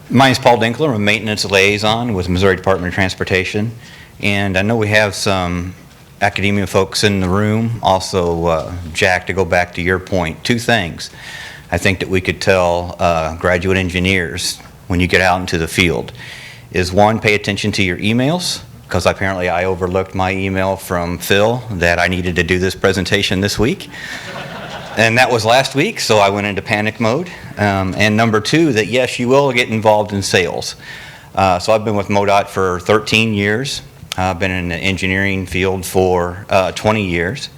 My name is Paul Denkler. I'm a maintenance liaison with Missouri Department of Transportation. And I know we have some academia folks in the room. Also, Jack, to go back to your point, two things I think that we could tell graduate engineers when you get out into the field is one, pay attention to your emails, because apparently I overlooked my email from Phil that I needed to do this presentation this week. And that was last week, so I went into panic mode. And number two, that yes, you will get involved in sales. So I've been with MoDOT for 13 years. I've been in the engineering field for 20 years.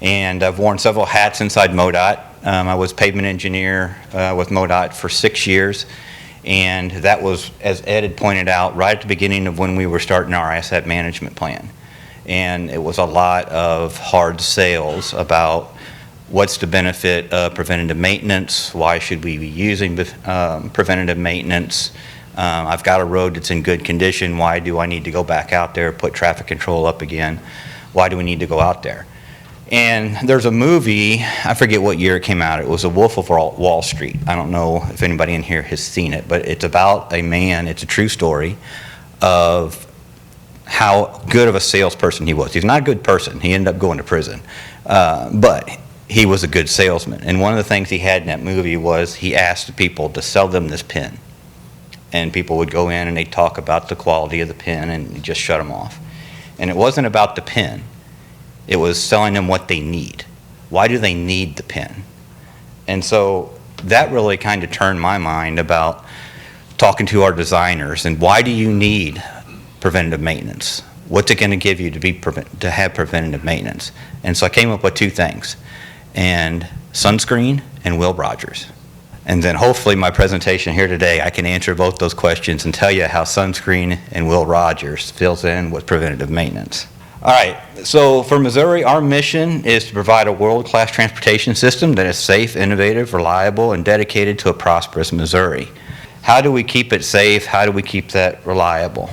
And I've worn several hats inside MoDOT. I was pavement engineer with MoDOT for 6 years. And that was, as Ed had pointed out, right at the beginning of when we were starting our asset management plan. And it was a lot of hard sales about what's the benefit of preventative maintenance, why should we be using preventative maintenance, I've got a road that's in good condition, why do I need to go back out there, put traffic control up again, why do we need to go out there? And there's a movie, I forget what year it came out, it was A Wolf of Wall Street. I don't know if anybody in here has seen it, but it's about a man, it's a true story of how good of a salesperson he was. He's not a good person, he ended up going to prison, but he was a good salesman. And one of the things he had in that movie was he asked the people to sell them this pen. And people would go in and they'd talk about the quality of the pen and he'd just shut them off. And it wasn't about the pen. It was selling them what they need. Why do they need the pen? And so that really kind of turned my mind about talking to our designers and why do you need preventative maintenance? What's it going to give you to have preventative maintenance? And so I came up with two things. And sunscreen and Will Rogers. And then hopefully my presentation here today, I can answer both those questions and tell you how sunscreen and Will Rogers fills in with preventative maintenance. All right, so for Missouri, our mission is to provide a world-class transportation system that is safe, innovative, reliable, and dedicated to a prosperous Missouri. How do we keep it safe? How do we keep that reliable?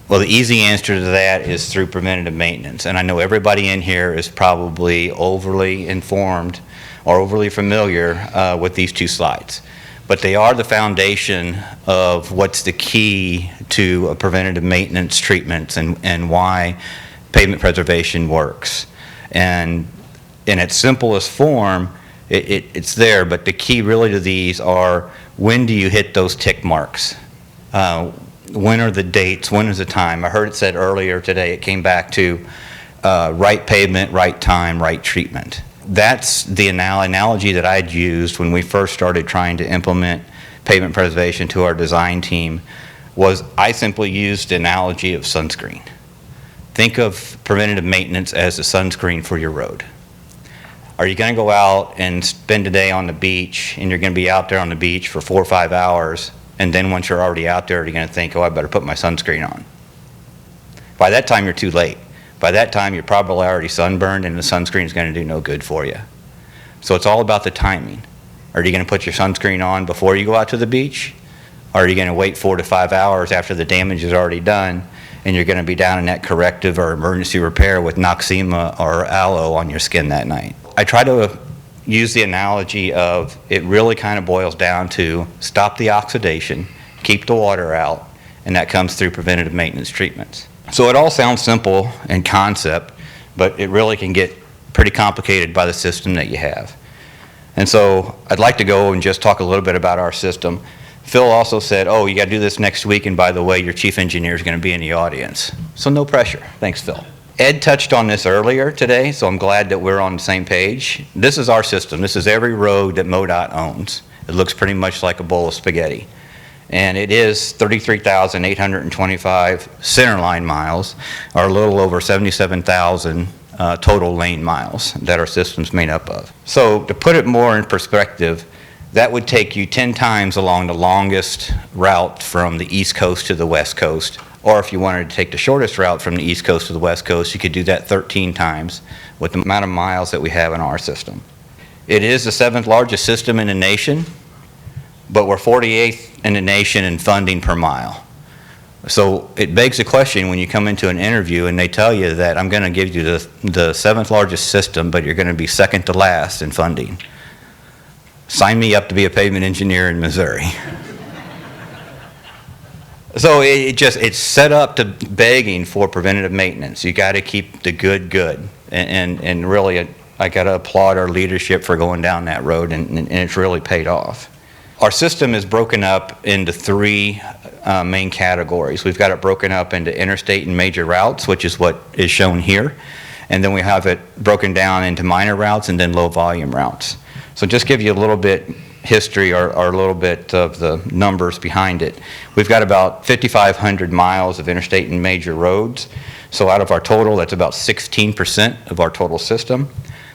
Well, the easy answer to that is through preventative maintenance. And I know everybody in here is probably overly informed or overly familiar with these two slides. But they are the foundation of what's the key to preventative maintenance treatments and why pavement preservation works. And in its simplest form, it's there, but the key really to these are when do you hit those tick marks? When are the dates? When is the time? I heard it said earlier today, it came back to right pavement, right time, right treatment. That's the analogy that I'd used when we first started trying to implement pavement preservation to our design team. Was I simply used the analogy of sunscreen. Think of preventative maintenance as the sunscreen for your road. Are you going to go out and spend a day on the beach and you're going to be out there on the beach for 4 or 5 hours? And then once you're already out there, you're going to think, oh, I better put my sunscreen on. By that time, you're too late. By that time, you're probably already sunburned and the sunscreen is going to do no good for you. So it's all about the timing. Are you going to put your sunscreen on before you go out to the beach? Or are you going to wait 4 to 5 hours after the damage is already done and you're going to be down in that corrective or emergency repair with Noxzema or aloe on your skin that night? I try to use the analogy of it really kind of boils down to stop the oxidation, keep the water out, and that comes through preventative maintenance treatments. So it all sounds simple in concept, but it really can get pretty complicated by the system that you have. And so I'd like to go and just talk a little bit about our system. Phil also said, oh, you got to do this next week, and by the way, your chief engineer is going to be in the audience. So no pressure. Thanks, Phil. Ed touched on this earlier today, so I'm glad that we're on the same page. This is our system. This is every road that MoDOT owns. It looks pretty much like a bowl of spaghetti. And it is 33,825 centerline miles, or a little over 77,000 total lane miles that our system's made up of. So to put it more in perspective, that would take you 10 times along the longest route from the East Coast to the West Coast. Or if you wanted to take the shortest route from the East Coast to the West Coast, you could do that 13 times with the amount of miles that we have in our system. It is the 7th largest system in the nation, but we're 48th in the nation in funding per mile. So it begs the question when you come into an interview and they tell you that I'm going to give you the 7th largest system, but you're going to be second to last in funding. Sign me up to be a pavement engineer in Missouri. So it's set up to begging for preventative maintenance. You got to keep the good good, and really I got to applaud our leadership for going down that road, and it's really paid off. Our system is broken up into three main categories. We've got it broken up into interstate and major routes, which is what is shown here, and then we have it broken down into minor routes and then low volume routes. So just give you a little bit history or a little bit of the numbers behind it. We've got about 5,500 miles of interstate and major roads. So out of our total, that's about 16% of our total system.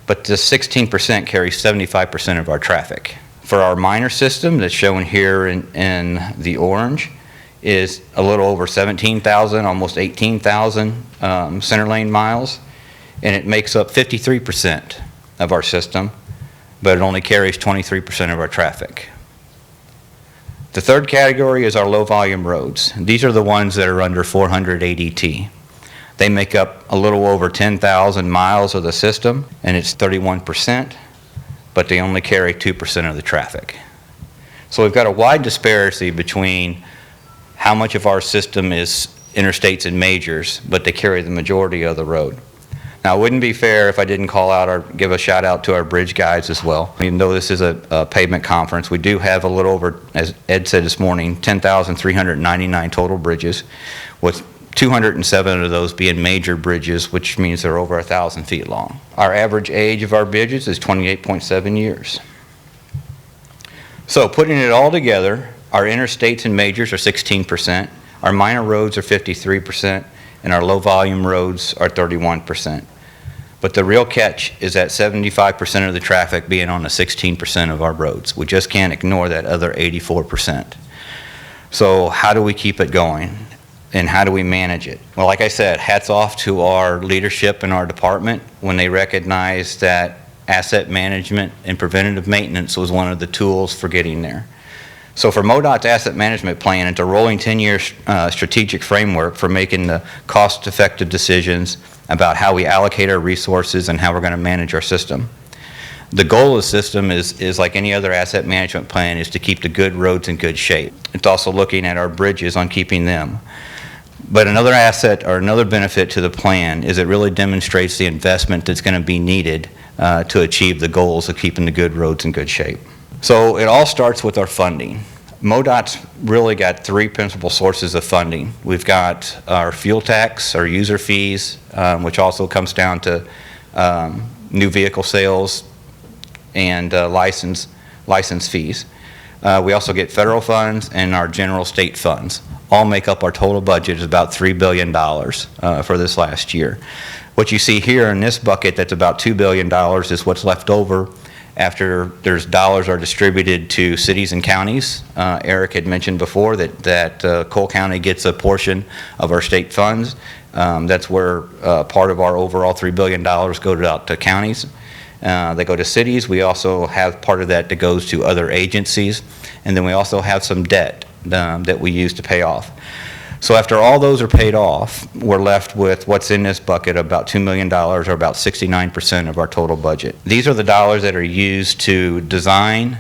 But this 16% carries 75% of our traffic. For our minor system that's shown here in the orange is a little over 17,000, almost 18,000 center lane miles. And it makes up 53% of our system, but it only carries 23% of our traffic. The third category is our low volume roads. These are the ones that are under 400 ADT. They make up a little over 10,000 miles of the system, and it's 31%, but they only carry 2% of the traffic. So we've got a wide disparity between how much of our system is interstates and majors, but they carry the majority of the road. Now, it wouldn't be fair if I didn't call out or give a shout out to our bridge guys as well. Even though this is a pavement conference, we do have a little over, as Ed said this morning, 10,399 total bridges, with 207 of those being major bridges, which means they're over 1,000 feet long. Our average age of our bridges is 28.7 years. So putting it all together, our interstates and majors are 16%, our minor roads are 53%, and our low volume roads are 31%. But the real catch is that 75% of the traffic being on the 16% of our roads. We just can't ignore that other 84%. So how do we keep it going? And how do we manage it? Well, like I said, hats off to our leadership in our department when they recognized that asset management and preventative maintenance was one of the tools for getting there. So for MoDOT's asset management plan, it's a rolling 10-year strategic framework for making the cost-effective decisions about how we allocate our resources and how we're going to manage our system. The goal of the system is like any other asset management plan, is to keep the good roads in good shape. It's also looking at our bridges on keeping them. But another asset or another benefit to the plan is it really demonstrates the investment that's going to be needed to achieve the goals of keeping the good roads in good shape. So it all starts with our funding. MoDOT's really got three principal sources of funding. We've got our fuel tax, our user fees, which also comes down to new vehicle sales and license fees. We also get federal funds and our general state funds. All make up our total budget is about $3 billion for this last year. What you see here in this bucket that's about $2 billion is what's left over after there's dollars are distributed to cities and counties. Eric had mentioned before that Cole County gets a portion of our state funds. That's where part of our overall $3 billion go out to counties. They go to cities. We also have part of that goes to other agencies. And then we also have some debt that we use to pay off. So after all those are paid off, we're left with what's in this bucket, about $2 million, or about 69% of our total budget. These are the dollars that are used to design,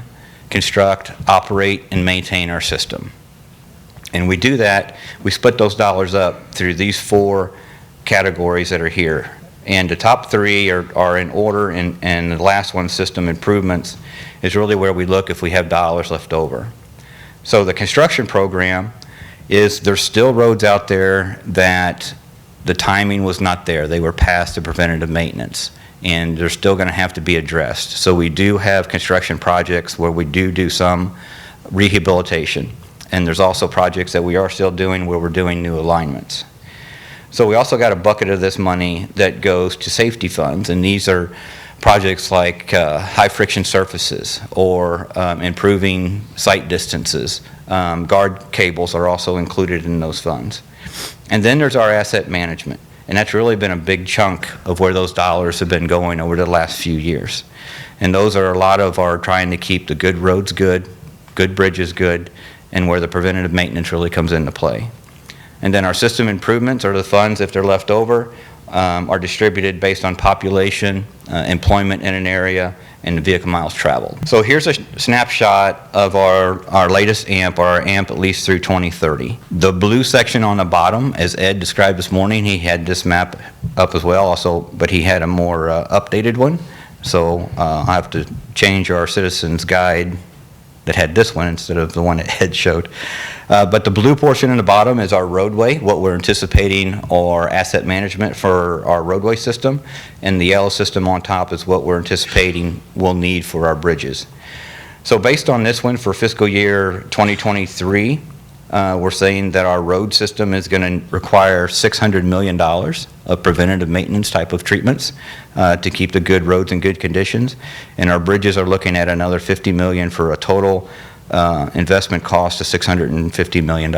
construct, operate, and maintain our system. And we do that, we split those dollars up through these four categories that are here. And the top three are in order, and the last one, system improvements, is really where we look if we have dollars left over. So the construction program is there's still roads out there that the timing was not there. They were past the preventative maintenance, and they're still going to have to be addressed. So we do have construction projects where we do some rehabilitation, and there's also projects that we are still doing where we're doing new alignments. So we also got a bucket of this money that goes to safety funds, and these are projects like high friction surfaces or improving site distances. Guard cables are also included in those funds. And then there's our asset management, and that's really been a big chunk of where those dollars have been going over the last few years. And those are a lot of our trying to keep the good roads good, good bridges good, and where the preventative maintenance really comes into play. And then our system improvements, or the funds, if they're left over, are distributed based on population employment in an area, and the vehicle miles traveled. So here's a snapshot of our latest AMP, or our AMP at least through 2030. The blue section on the bottom, as Ed described this morning, he had this map up as well also, but he had a more updated one. So I have to change our citizens guide that had this one instead of the one that Ed showed. But the blue portion in the bottom is our roadway, what we're anticipating our asset management for our roadway system, and the yellow system on top is what we're anticipating we'll need for our bridges. So based on this one for fiscal year 2023, we're saying that our road system is going to require $600 million of preventative maintenance type of treatments to keep the good roads in good conditions. And our bridges are looking at another $50 million for a total investment cost of $650 million.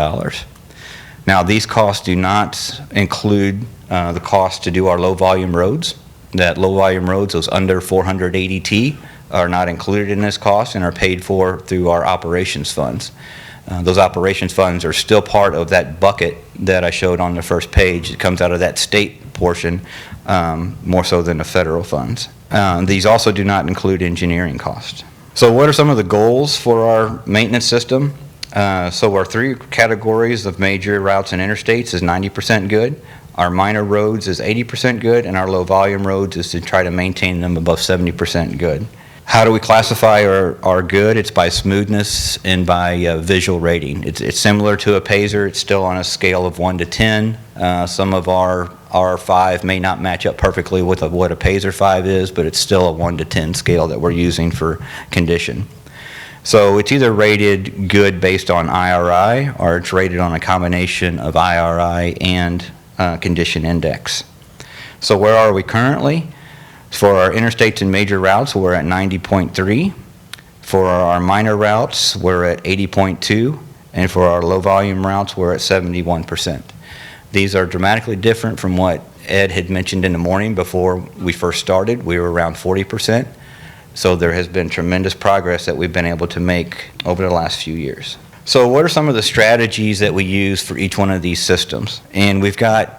Now, these costs do not include the cost to do our low volume roads. That low volume roads, those under 480 T, are not included in this cost and are paid for through our operations funds. Those operations funds are still part of that bucket that I showed on the first page. It comes out of that state portion more so than the federal funds. These also do not include engineering costs. So what are some of the goals for our maintenance system? So our three categories of major routes and interstates is 90% good. Our minor roads is 80% good, and our low volume roads is to try to maintain them above 70% good. How do we classify our good? It's by smoothness and by visual rating. It's similar to a Pazer. It's still on a scale of 1 to 10. Some of our 5 may not match up perfectly with what a Pazer 5 is, but it's still a 1 to 10 scale that we're using for condition. So it's either rated good based on IRI, or it's rated on a combination of IRI and condition index. So where are we currently? For our interstates and major routes, we're at 90.3. For our minor routes, we're at 80.2. And for our low volume routes, we're at 71%. These are dramatically different from what Ed had mentioned in the morning before we first started. We were around 40%. So there has been tremendous progress that we've been able to make over the last few years. So what are some of the strategies that we use for each one of these systems? And we've got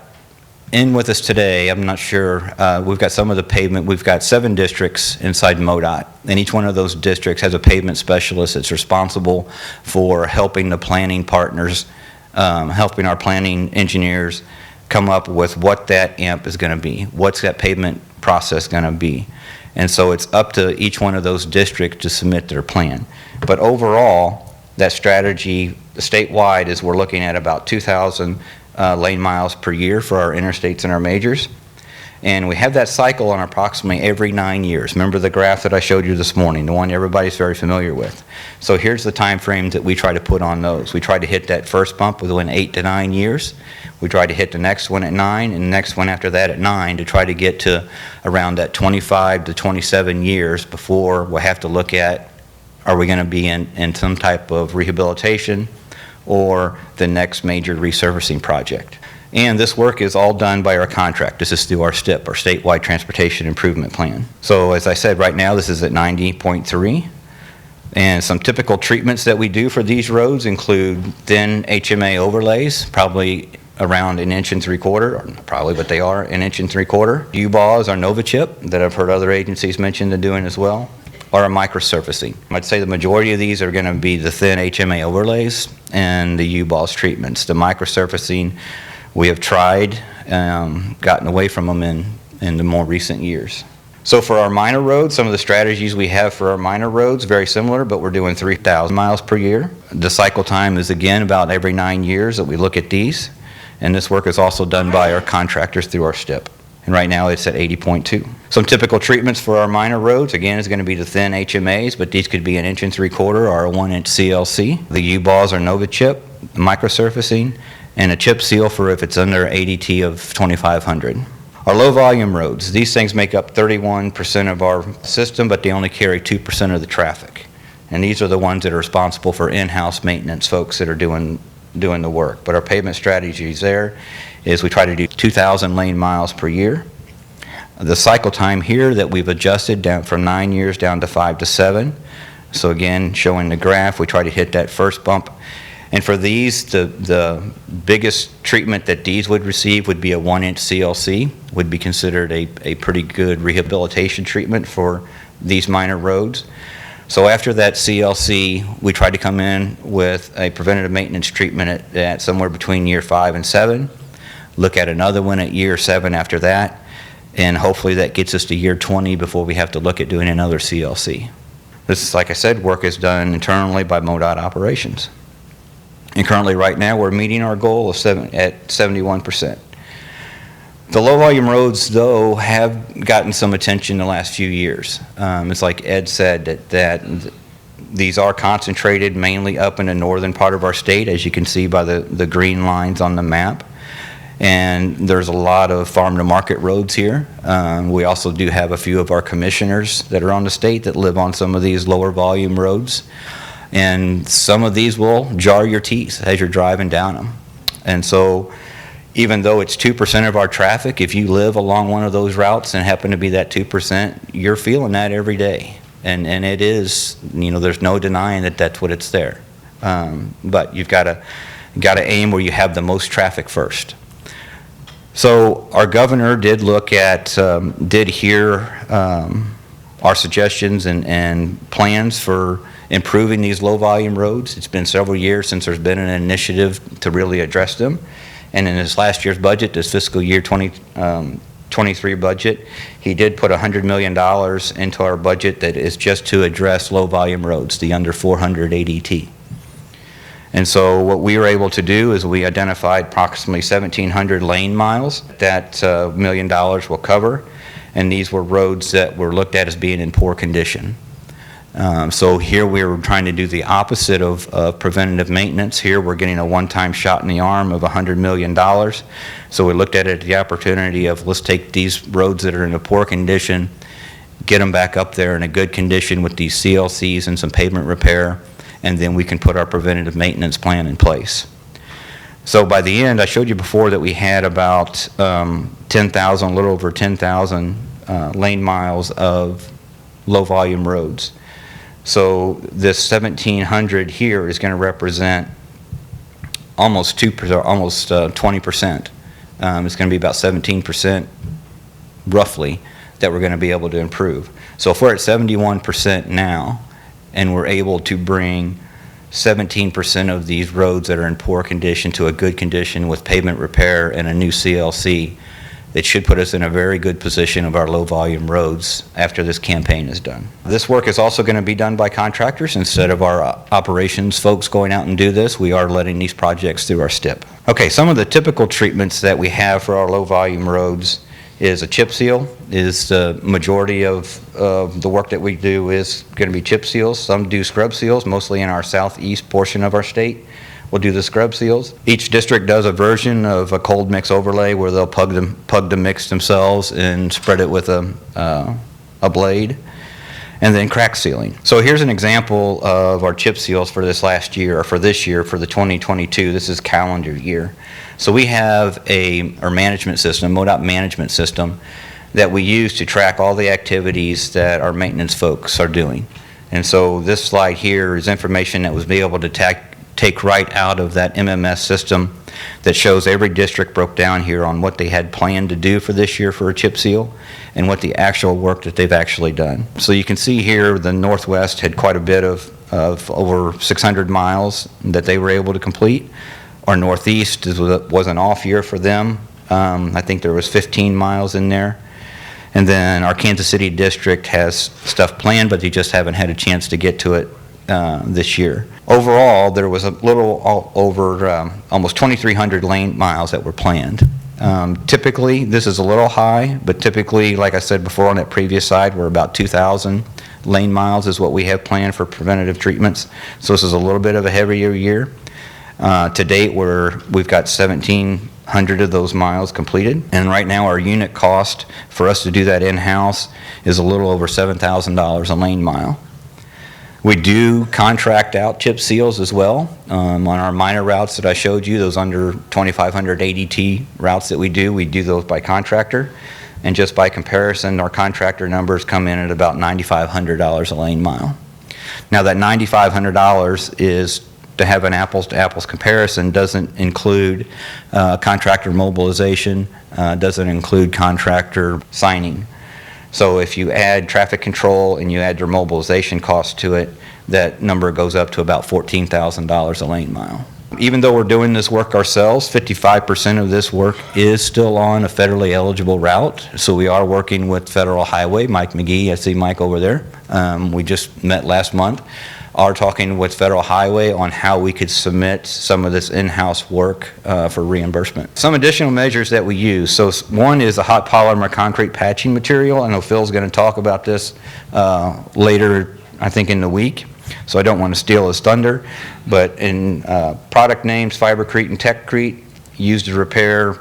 in with us today, I'm not sure, we've got some of the pavement. We've got 7 districts inside MoDOT, and each one of those districts has a pavement specialist that's responsible for helping the planning partners, helping our planning engineers come up with what that AMP is going to be, what's that pavement process going to be. And so it's up to each one of those districts to submit their plan. But overall, that strategy statewide is we're looking at about 2,000 lane miles per year for our interstates and our majors. And we have that cycle on approximately every 9 years. Remember the graph that I showed you this morning, the one everybody's very familiar with. So here's the time frame that we try to put on those. We try to hit that first bump within 8 to 9 years. We try to hit the next one at 9, and the next one after that at 9 to try to get to around that 25 to 27 years before we'll have to look at, are we going to be in some type of rehabilitation or the next major resurfacing project. And this work is all done by our contract. This is through our STIP, our Statewide Transportation Improvement Plan. So as I said, right now this is at 90.3. And some typical treatments that we do for these roads include thin HMA overlays, probably around 1 3/4 inches, or not probably, but they are 1 3/4 inches. U-Ball is our Nova chip that I've heard other agencies mention they're doing as well, or a microsurfacing. I'd say the majority of these are going to be the thin HMA overlays and the U-Balls treatments. The microsurfacing, we have tried, gotten away from them in the more recent years. So for our minor roads, some of the strategies we have for our minor roads, very similar, but we're doing 3,000 miles per year. The cycle time is again about every 9 years that we look at these. And this work is also done by our contractors through our STIP. And right now it's at 80.2. Some typical treatments for our minor roads, again, is going to be the thin HMAs, but these could be 1 3/4 inches or a 1 inch CLC. The U-Balls are Nova chip, microsurfacing, and a chip seal for if it's under ADT of 2,500. Our low volume roads, these things make up 31% of our system, but they only carry 2% of the traffic. And these are the ones that are responsible for in-house maintenance folks that are doing the work. But our pavement strategies there is we try to do 2,000 lane miles per year. The cycle time here that we've adjusted down from 9 years down to 5 to 7. So again, showing the graph, we try to hit that first bump And for these, the biggest treatment that these would receive would be a 1-inch CLC, would be considered a pretty good rehabilitation treatment for these minor roads. So after that CLC, we tried to come in with a preventative maintenance treatment at somewhere between year 5 and 7, look at another one at year 7 after that, and hopefully that gets us to year 20 before we have to look at doing another CLC. This is, like I said, work is done internally by MoDOT operations. And currently right now we're meeting our goal of at 71%. The low volume roads, though, have gotten some attention the last few years. It's like Ed said, that these are concentrated mainly up in the northern part of our state, as you can see by the green lines on the map. And there's a lot of farm to market roads here. We also do have a few of our commissioners that are on the state that live on some of these lower volume roads. And some of these will jar your teeth as you're driving down them. And so even though it's 2% of our traffic, if you live along one of those routes and happen to be that 2%, you're feeling that every day. And it is, there's no denying that that's what it's there. But you've got to aim where you have the most traffic first. So our governor did hear our suggestions and plans for improving these low volume roads. It's been several years since there's been an initiative to really address them. And in this last year's budget, this fiscal year 2023 budget, he did put $100 million into our budget that is just to address low volume roads, the under 400 ADT. And so what we were able to do is we identified approximately 1,700 lane miles that $1 million will cover. And these were roads that were looked at as being in poor condition. So here we were trying to do the opposite of preventative maintenance. Here we're getting a one-time shot in the arm of $100 million. So we looked at it as the opportunity of, let's take these roads that are in a poor condition, get them back up there in a good condition with these CLCs and some pavement repair, and then we can put our preventative maintenance plan in place. So by the end, I showed you before that we had about 10,000, a little over 10,000 lane miles of low volume roads. So this 1,700 here is going to represent almost 20%. It's going to be about 17% roughly that we're going to be able to improve. So if we're at 71% now and we're able to bring 17% of these roads that are in poor condition to a good condition with pavement repair and a new CLC, that should put us in a very good position of our low volume roads after this campaign is done. This work is also going to be done by contractors instead of our operations folks going out and do this. We are letting these projects through our STIP. Okay, some of the typical treatments that we have for our low volume roads is a chip seal. Is the majority of the work that we do is going to be chip seals. Some do scrub seals, mostly in our southeast portion of our state. We'll do the scrub seals. Each district does a version of a cold mix overlay where they'll pug the mix themselves and spread it with a blade, and then crack sealing. So here's an example of our chip seals for this last year, or for this year, for the 2022. This is calendar year. So we have our management system, MoDOT management system, that we use to track all the activities that our maintenance folks are doing. And so this slide here is information that was able to take right out of that MMS system that shows every district broke down here on what they had planned to do for this year for a chip seal and what the actual work that they've actually done. So you can see here the Northwest had quite a bit of over 600 miles that they were able to complete. Our Northeast was an off year for them. I think there was 15 miles in there. And then our Kansas City district has stuff planned, but they just haven't had a chance to get to it this year. Overall, there was a little over almost 2,300 lane miles that were planned. Typically, this is a little high, but typically, like I said before on that previous slide, we're about 2,000 lane miles is what we have planned for preventative treatments. So this is a little bit of a heavier year. To date, we've got 1,700 of those miles completed, and right now our unit cost for us to do that in-house is a little over $7,000 a lane mile. We do contract out chip seals as well on our minor routes that I showed you, those under 2,500 ADT routes that we do those by contractor. And just by comparison, our contractor numbers come in at about $9,500 a lane mile. Now that $9,500 is to have an apples-to-apples comparison, doesn't include contractor mobilization, doesn't include contractor signing. So if you add traffic control and you add their mobilization cost to it, that number goes up to about $14,000 a lane mile. Even though we're doing this work ourselves, 55% of this work is still on a federally eligible route. So we are working with Federal Highway. Mike McGee, I see Mike over there. We just met last month. Are talking with Federal Highway on how we could submit some of this in-house work for reimbursement. Some additional measures that we use. So one is a hot polymer concrete patching material. I know Phil's going to talk about this later, I think, in the week. So I don't want to steal his thunder, but in product names, Fibercrete and Techcrete, used to repair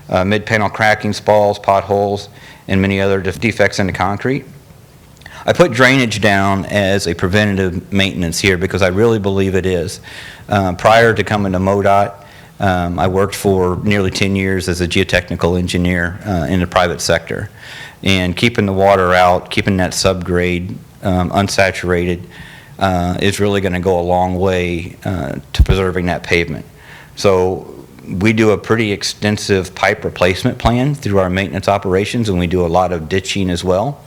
mid-panel cracking, spalls, potholes, and many other defects in the concrete. I put drainage down as a preventative maintenance here because I really believe it is. Prior to coming to MoDOT, I worked for nearly 10 years as a geotechnical engineer in the private sector. And keeping the water out, keeping that subgrade unsaturated, is really going to go a long way to preserving that pavement. So we do a pretty extensive pipe replacement plan through our maintenance operations, and we do a lot of ditching as well.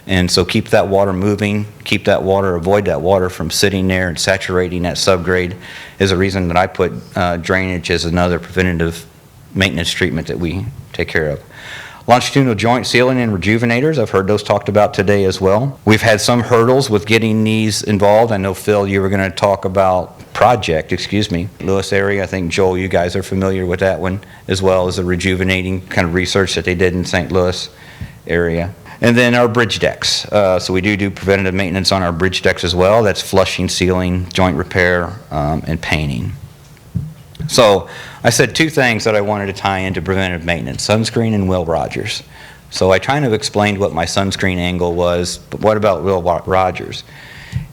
And so keep that water moving, keep that water, avoid that water from sitting there and saturating that subgrade is a reason that I put drainage as another preventative maintenance treatment that we take care of. Longitudinal joint sealing and rejuvenators, I've heard those talked about today as well. We've had some hurdles with getting these involved. I know, Phil, you were going to talk about Lewis area. I think, Joel, you guys are familiar with that one, as well as the rejuvenating kind of research that they did in St. Louis area. And then our bridge decks. So we do preventative maintenance on our bridge decks as well. That's flushing, sealing, joint repair, and painting. So I said two things that I wanted to tie into preventive maintenance, sunscreen and Will Rogers. So I kind of explained what my sunscreen angle was, but what about Will Rogers?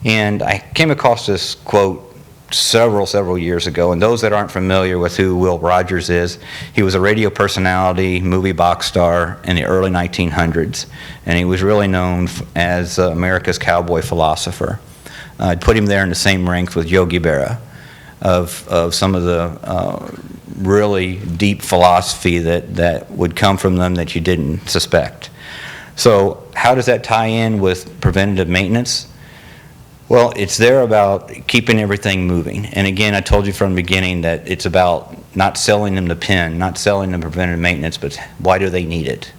And I came across this quote several years ago, and those that aren't familiar with who Will Rogers is, he was a radio personality, movie box star in the early 1900s, and he was really known as America's cowboy philosopher. I'd put him there in the same ranks with Yogi Berra of some of the really deep philosophy that would come from them that you didn't suspect. So how does that tie in with preventative maintenance? Well, it's there about keeping everything moving. And again, I told you from the beginning that it's about not selling them the pin, not selling them preventative maintenance, but why do they need it?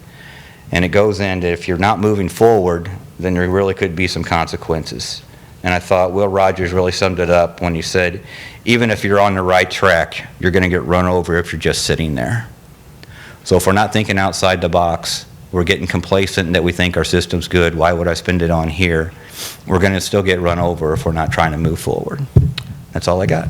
And it goes into, if you're not moving forward, then there really could be some consequences. And I thought Will Rogers really summed it up when he said, even if you're on the right track, you're going to get run over if you're just sitting there. So if we're not thinking outside the box, we're getting complacent that we think our system's good, why would I spend it on here? We're going to still get run over if we're not trying to move forward. That's all I got.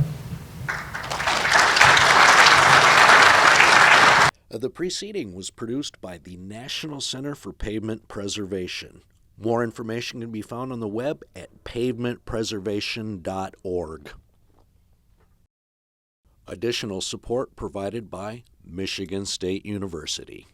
The preceding was produced by the National Center for Pavement Preservation. More information can be found on the web at pavementpreservation.org. Additional support provided by Michigan State University.